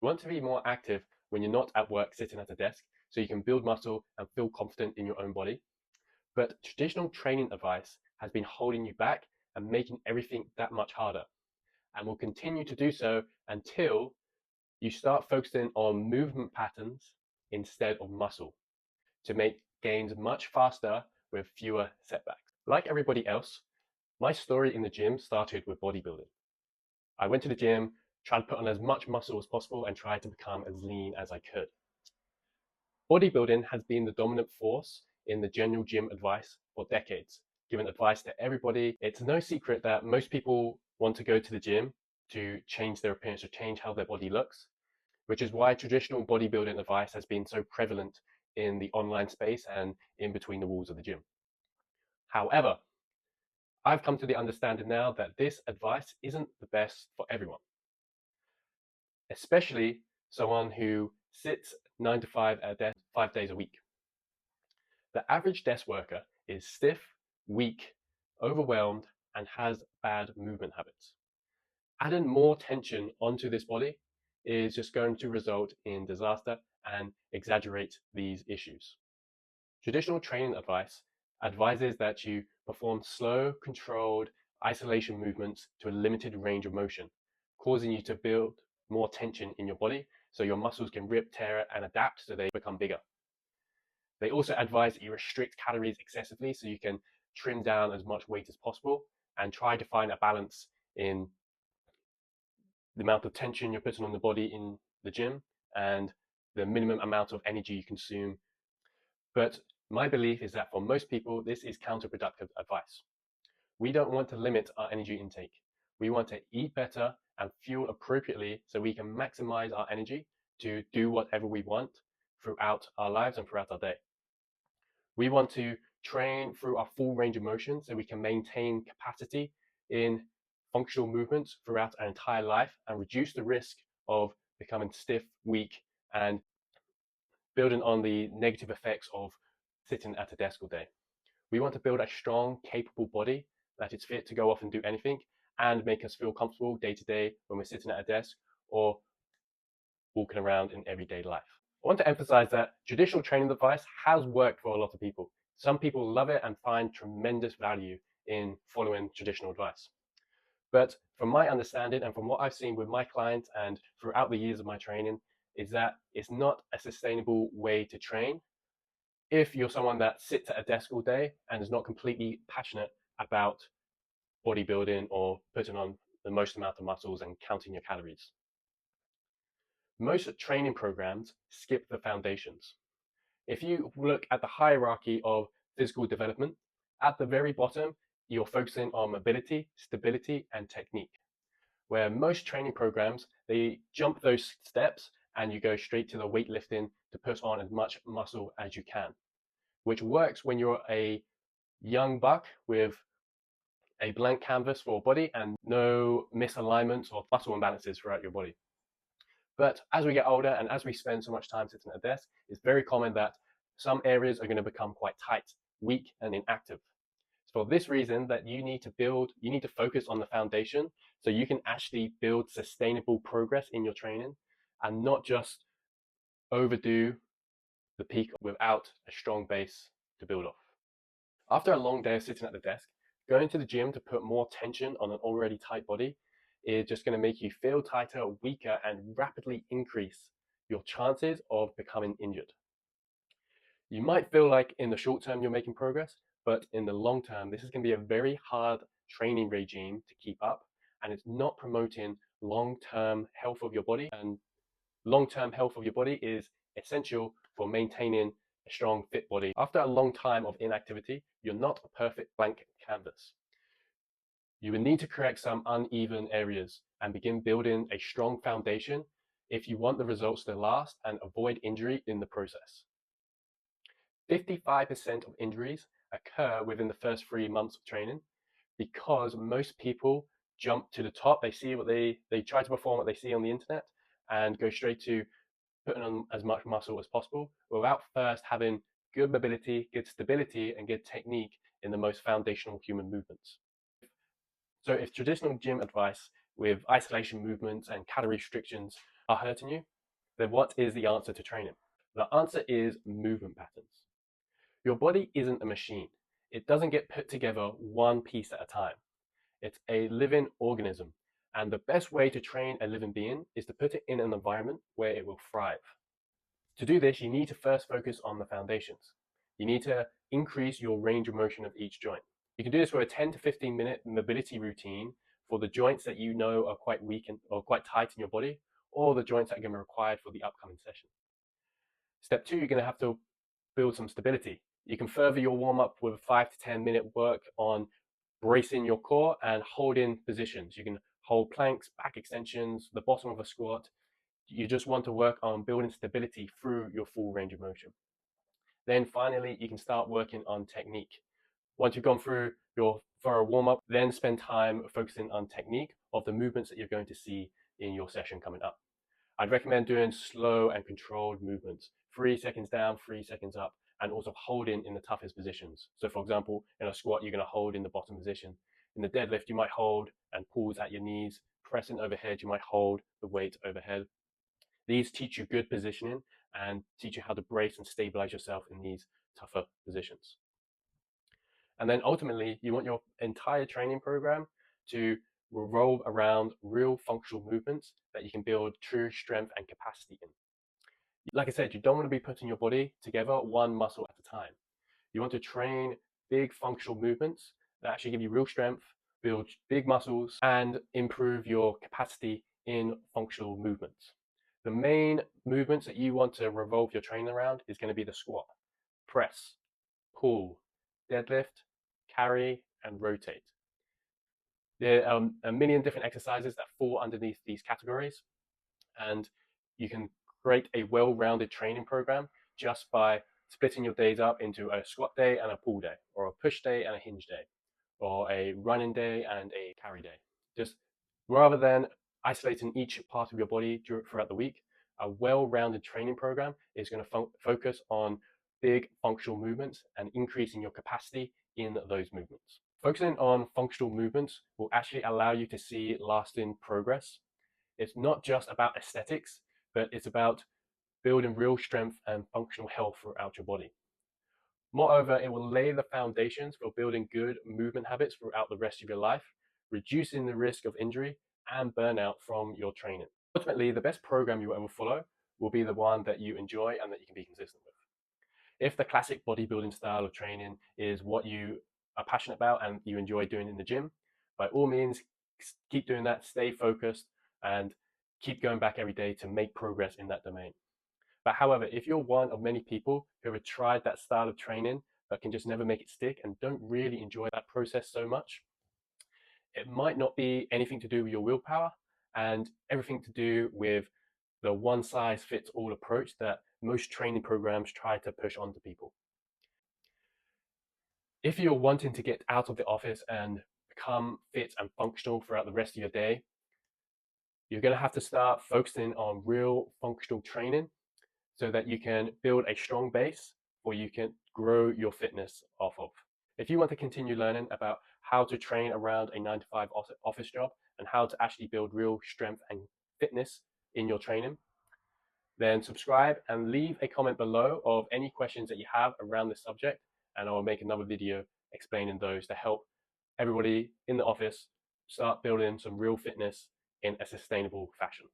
You want to be more active when you're not at work sitting at a desk so you can build muscle and feel confident in your own body. But traditional training advice has been holding you back and making everything that much harder, and will continue to do so until you start focusing on movement patterns instead of muscle to make gains much faster with fewer setbacks. Like everybody else, my story in the gym started with bodybuilding. I went to the gym, tried to put on as much muscle as possible, and tried to become as lean as I could. Bodybuilding has been the dominant force in the general gym advice for decades, giving advice to everybody. It's no secret that most people want to go to the gym to change their appearance, to change how their body looks, which is why traditional bodybuilding advice has been so prevalent in the online space and in between the walls of the gym. However, I've come to the understanding now that this advice isn't the best for everyone, especially someone who sits 9 to 5 at a desk 5 days a week. The average desk worker is stiff, weak, overwhelmed, and has bad movement habits. Adding more tension onto this body is just going to result in disaster and exaggerate these issues. Traditional training advice advises that you perform slow, controlled isolation movements to a limited range of motion, causing you to build more tension in your body so your muscles can rip, tear, and adapt so they become bigger. They also advise that you restrict calories excessively so you can trim down as much weight as possible and try to find a balance in the amount of tension you're putting on the body in the gym and the minimum amount of energy you consume. But my belief is that for most people, this is counterproductive advice. We don't want to limit our energy intake. We want to eat better and fuel appropriately so we can maximize our energy to do whatever we want throughout our lives and throughout our day. We want to train through our full range of motion so we can maintain capacity in functional movements throughout our entire life and reduce the risk of becoming stiff, weak, and building on the negative effects of sitting at a desk all day. We want to build a strong, capable body that is fit to go off and do anything and make us feel comfortable day to day when we're sitting at a desk or walking around in everyday life. I want to emphasize that traditional training advice has worked for a lot of people. Some people love it and find tremendous value in following traditional advice. But from my understanding and from what I've seen with my clients and throughout the years of my training, is that it's not a sustainable way to train if you're someone that sits at a desk all day and is not completely passionate about bodybuilding or putting on the most amount of muscles and counting your calories. Most training programs skip the foundations. If you look at the hierarchy of physical development, at the very bottom, you're focusing on mobility, stability, and technique. Where most training programs, they jump those steps and you go straight to the weightlifting to put on as much muscle as you can, which works when you're a young buck with a blank canvas for a body and no misalignments or muscle imbalances throughout your body. But as we get older and as we spend so much time sitting at a desk, it's very common that some areas are going to become quite tight, weak, and inactive. So for this reason that you need to focus on the foundation so you can actually build sustainable progress in your training and not just overdo the peak without a strong base to build off. After a long day of sitting at the desk, going to the gym to put more tension on an already tight body is just going to make you feel tighter, weaker, and rapidly increase your chances of becoming injured. You might feel like in the short term you're making progress, but in the long term, this is going to be a very hard training regime to keep up, and it's not promoting long-term health of your body. And long-term health of your body is essential for maintaining a strong, fit body. After a long time of inactivity, you're not a perfect blank canvas. You will need to correct some uneven areas and begin building a strong foundation if you want the results to last and avoid injury in the process. 55% of injuries occur within the first 3 months of training because most people jump to the top. They see they try to perform what they see on the internet and go straight to putting on as much muscle as possible without first having good mobility, good stability, and good technique in the most foundational human movements. So if traditional gym advice with isolation movements and calorie restrictions are hurting you, then what is the answer to training? The answer is movement patterns. Your body isn't a machine. It doesn't get put together one piece at a time. It's a living organism. And the best way to train a living being is to put it in an environment where it will thrive. To do this, you need to first focus on the foundations. You need to increase your range of motion of each joint. You can do this with a 10 to 15-minute mobility routine for the joints that you know are quite weak or quite tight in your body, or the joints that are going to be required for the upcoming session. Step two, you're going to have to build some stability. You can further your warm up with a 5 to 10-minute work on bracing your core and holding positions. You can hold planks, back extensions, the bottom of a squat. You just want to work on building stability through your full range of motion. Then finally, you can start working on technique. Once you've gone through your thorough warm up, then spend time focusing on technique of the movements that you're going to see in your session coming up. I'd recommend doing slow and controlled movements, 3 seconds down, 3 seconds up, and also holding in the toughest positions. So for example, in a squat, you're going to hold in the bottom position. In the deadlift, you might hold and pause at your knees. Pressing overhead, you might hold the weight overhead. These teach you good positioning and teach you how to brace and stabilize yourself in these tougher positions. And then ultimately, you want your entire training program to revolve around real functional movements that you can build true strength and capacity in. Like I said, you don't want to be putting your body together one muscle at a time. You want to train big functional movements that actually give you real strength, build big muscles, and improve your capacity in functional movements. The main movements that you want to revolve your training around is going to be the squat, press, pull, deadlift, carry, and rotate. There are a million different exercises that fall underneath these categories, and you can create a well-rounded training program just by splitting your days up into a squat day and a pull day, or a push day and a hinge day, or a running day and a carry day. Just rather than isolating each part of your body throughout the week, a well-rounded training program is going to focus on big functional movements and increasing your capacity in those movements. Focusing on functional movements will actually allow you to see lasting progress. It's not just about aesthetics, but it's about building real strength and functional health throughout your body. Moreover, it will lay the foundations for building good movement habits throughout the rest of your life, reducing the risk of injury and burnout from your training. Ultimately, the best program you will ever follow will be the one that you enjoy and that you can be consistent with. If the classic bodybuilding style of training is what you are passionate about and you enjoy doing in the gym, by all means, keep doing that, stay focused, and keep going back every day to make progress in that domain. But however, if you're one of many people who have tried that style of training but can just never make it stick and don't really enjoy that process so much, it might not be anything to do with your willpower and everything to do with the one size fits all approach that most training programs try to push onto people. If you're wanting to get out of the office and become fit and functional throughout the rest of your day, you're going to have to start focusing on real functional training so that you can build a strong base or you can grow your fitness off of. If you want to continue learning about how to train around a 9 to 5 office job and how to actually build real strength and fitness in your training, then subscribe and leave a comment below of any questions that you have around this subject, and I will make another video explaining those to help everybody in the office start building some real fitness in a sustainable fashion.